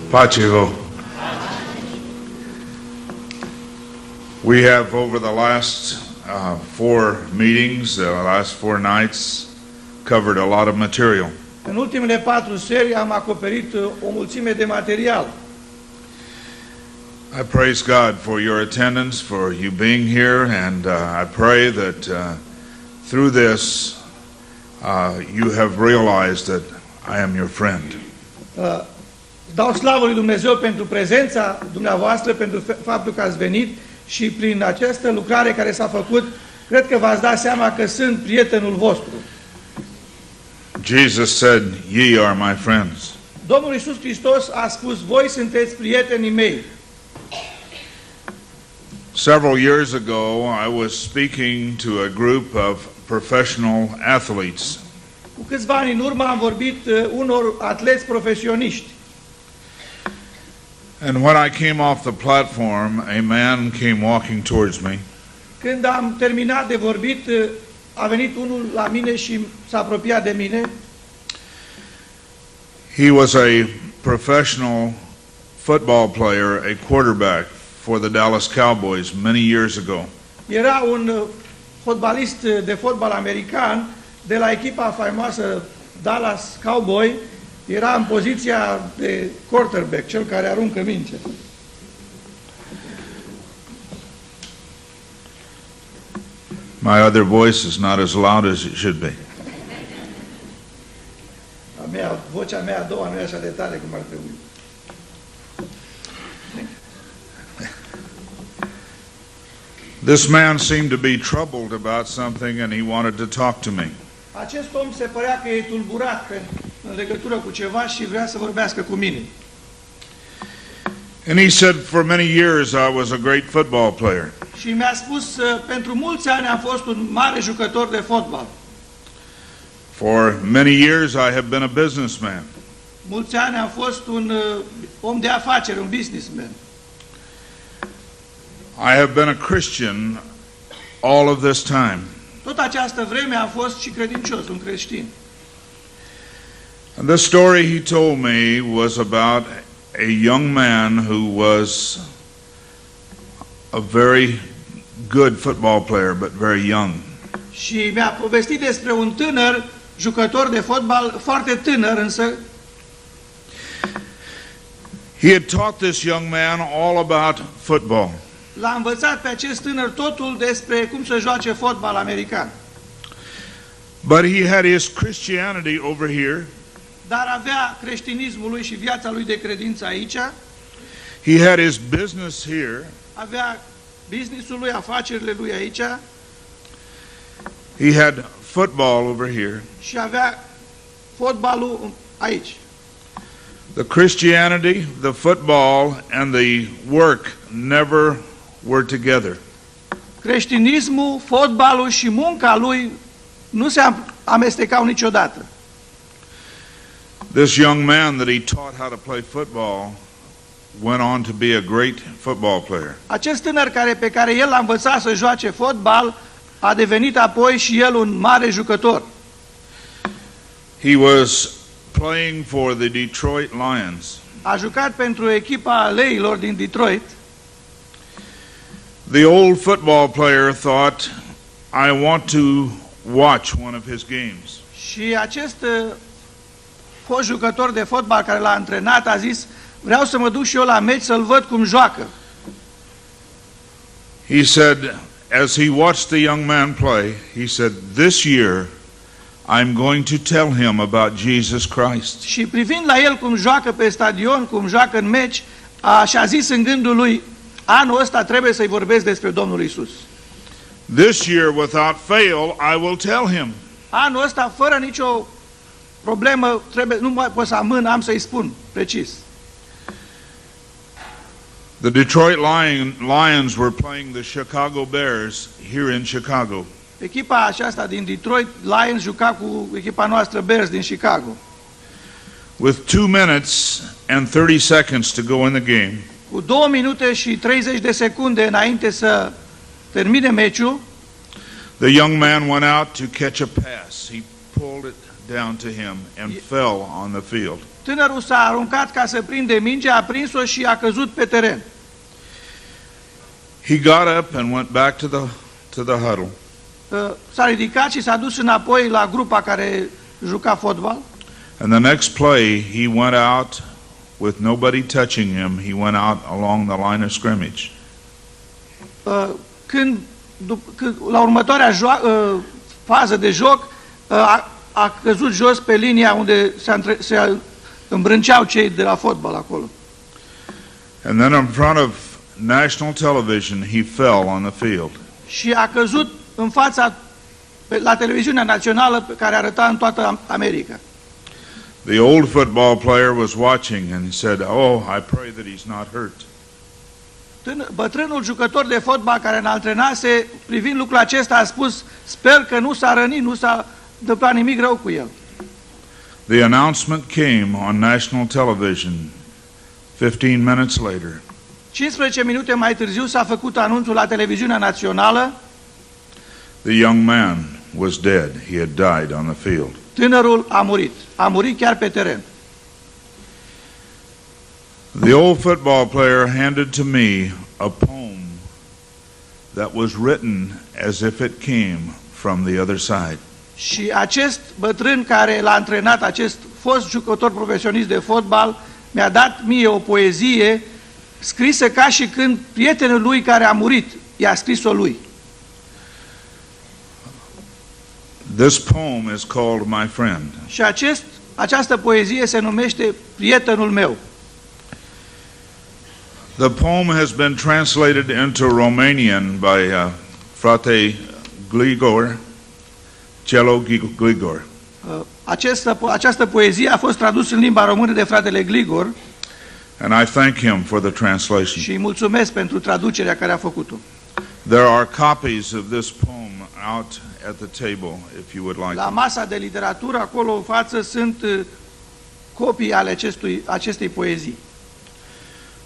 Pace. We have over the last 4 meetings, the last 4 nights, covered a lot of material. În ultimele 4 serii am acoperit o mulțime de material. I praise God for your attendance, for you being here, and I pray that through this you have realized that I am your friend. Dau slavă lui Dumnezeu pentru prezența dumneavoastră, pentru faptul că ați venit și prin această lucrare care s-a făcut, cred că v-ați dat seama că sunt prietenul vostru. Jesus said, "Ye are my friends." Domnul Iisus Hristos a spus, voi sunteți prietenii mei. Several years ago, I was speaking to a group of professional athletes. Cu câțiva ani în urmă am vorbit unor atleți profesioniști. And when I came off the platform, a man came walking towards me. Când am terminat de vorbit, a venit unul la mine și s-a apropiat de mine. He was a professional football player, a quarterback for the Dallas Cowboys many years ago. Era un fotbalist de fotbal american de la echipa faimoasă Dallas Cowboy. Era în poziția de quarterback, cel care aruncă mingea. My other voice is not as loud as it should be. Vocea mea a doua nu e așa de tare cum ar trebui. This man seemed to be troubled about something and he wanted to talk to me. Acest om se părea că e tulburat în legătură cu ceva și vrea să vorbească cu mine. And he said, for many years I was a great football player. Și mi-a spus, pentru mulți ani am fost un mare jucător de fotbal. For many years I have been a businessman. Mulți ani am fost un om de afaceri, un businessman. I have been a Christian all of this time. Tot această vreme am fost și credincios, un creștin. And the story he told me was about a young man who was a very good football player, but very young. Și mi-a povestit despre un tânăr jucător de fotbal, foarte tânăr însă. He had taught this young man all about football. L-a învățat pe acest tânăr totul despre cum să joace fotbal american. But he had his Christianity over here. Dar avea creștinismul lui și viața lui de credință aici. He had his business here. Avea businessul lui, afacerile lui aici. He had football over here. Și avea fotbalul aici. The Christianity, the football, and the work never were together. Creștinismul, fotbalul și munca lui nu se amestecau niciodată. This young man that he taught how to play football went on to be a great football player. Acest tânăr pe care el l-a învățat să joace fotbal a devenit apoi și el un mare jucător. He was playing for the Detroit Lions. A jucat pentru echipa leilor din Detroit. The old football player thought, I want to watch one of his games. Și acest fost jucător de fotbal care l-a antrenat a zis, vreau să mă duc și eu la meci să-l văd cum joacă. He said, as he watched the young man play, he said, this year I'm going to tell him about Jesus Christ. Și privind la el cum joacă pe stadion, cum joacă în meci, și-a zis în gândul lui, anul ăsta trebuie să-i vorbesc despre Domnul Iisus. This year, without fail, I will tell him. Anul ăsta, fără nicio problemă, nu mai pot să amân, am să-i spun precis. The Detroit Lions were playing the Chicago Bears here in Chicago. Echipa aceasta din Detroit Lions juca cu echipa noastră Bears din Chicago. With 2 minutes and 30 seconds to go in the game, cu 2 minute și 30 de secunde înainte să termine meciul, the young man went out to catch a pass. He pulled it down to him and fell on the field. Tânărul s-a aruncat ca să prinde mingea, a prins-o și a căzut pe teren. He got up and went back to the huddle. S-a ridicat și s-a dus înapoi la grupa care juca fotbal. And the next play, he went out with nobody touching him. He went out along the line of scrimmage. Când la următoarea fază de joc, a căzut jos pe linia unde se îmbrânceau cei de la fotbal acolo. And then in front of national television, he fell on the field. Și a căzut în fața la televiziunea națională pe care arăta în toată America. The old football player was watching and he said, "Oh, I pray that he's not hurt." Bătrânul jucător de fotbal care ne antrenase, privind lucrul acesta, a spus: sper că nu s-a rănit, nu s-a întâmplat nimic rău cu el. The announcement came on national television 15 minutes later. 15 minute mai târziu s-a făcut anunțul la televiziunea națională. The young man was dead. He had died on the field. Tânărul a murit. A murit chiar pe teren. The old football player handed to me a poem that was written as if it came from the other side. Și acest bătrân care l-a antrenat, acest fost jucător profesionist de fotbal, mi-a dat mie o poezie scrisă ca și când prietenul lui care a murit i-a scris-o lui. This poem is called My Friend. Și această poezie se numește Prietenul meu. The poem has been translated into Romanian by Frate Gligor, Celo Gligor. Această poezie a fost tradusă în limba română de fratele Gligor. And I thank him for the translation. Și îi mulțumesc pentru traducerea care a făcut-o. There are copies of this poem out at the table if you would like. La masa de literatură, acolo în față, sunt copii ale acestei poezii.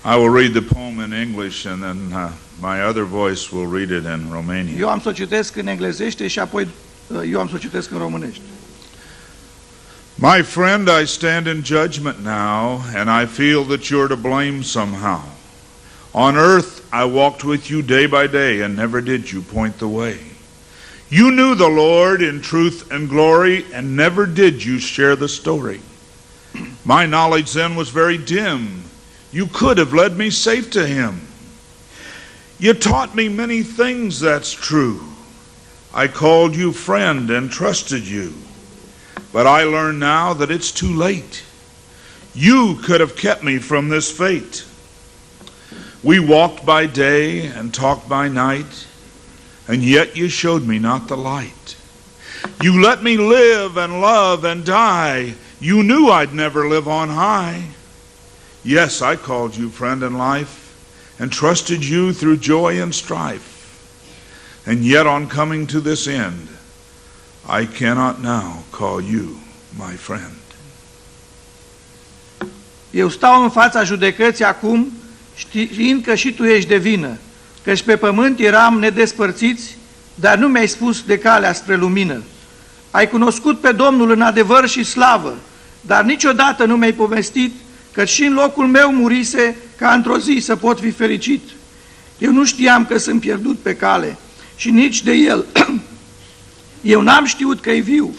I will read the poem in English and then my other voice will read it in Romanian. Eu am să o citesc în englezește și apoi eu am să o citesc în românește. My friend, I stand in judgment now, and I feel that you're to blame somehow. On earth, I walked with you day by day and never did you point the way. You knew the Lord in truth and glory and never did you share the story. My knowledge then was very dim. You could have led me safe to him. You taught me many things, that's true. I called you friend and trusted you. But I learn now that it's too late. You could have kept me from this fate. We walked by day and talked by night, and yet you showed me not the light. You let me live and love and die. You knew I'd never live on high. Yes, I called you friend in life and trusted you through joy and strife. And yet on coming to this end, I cannot now call you my friend. Eu stau în fața judecății acum, știind că și tu ești de vină, căci pe pământ eram nedespărțiți, dar nu mi-ai spus de calea spre lumină. Ai cunoscut pe Domnul în adevăr și slavă, dar niciodată nu mi-ai povestit că și în locul meu murise ca într-o zi să pot fi fericit. Eu nu știam că sunt pierdut pe cale și nici de el. Eu n-am știut că e viu,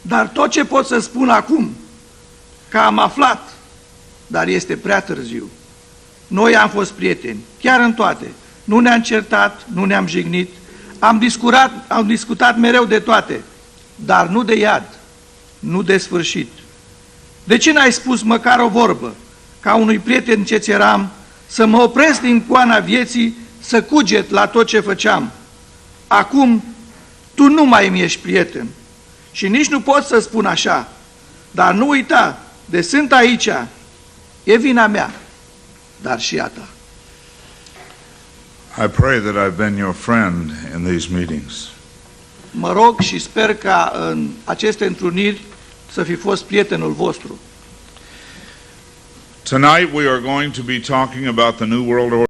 dar tot ce pot să spun acum, că am aflat, dar este prea târziu. Noi am fost prieteni, chiar în toate. Nu ne-am certat, nu ne-am jignit, am discutat mereu de toate, dar nu de iad, nu de sfârșit. De ce n-ai spus măcar o vorbă, ca unui prieten ce-ți eram, să mă opresc din coana vieții, să cuget la tot ce făceam? Acum, tu nu mai îmi ești prieten și nici nu pot să spun așa, dar nu uita, de sunt aici, e vina mea, dar și a ta. I pray that I've been your friend in these meetings. Mă rog și sper ca în aceste întruniri să fi fost prietenul vostru. Tonight we are going to be talking about the New World Order.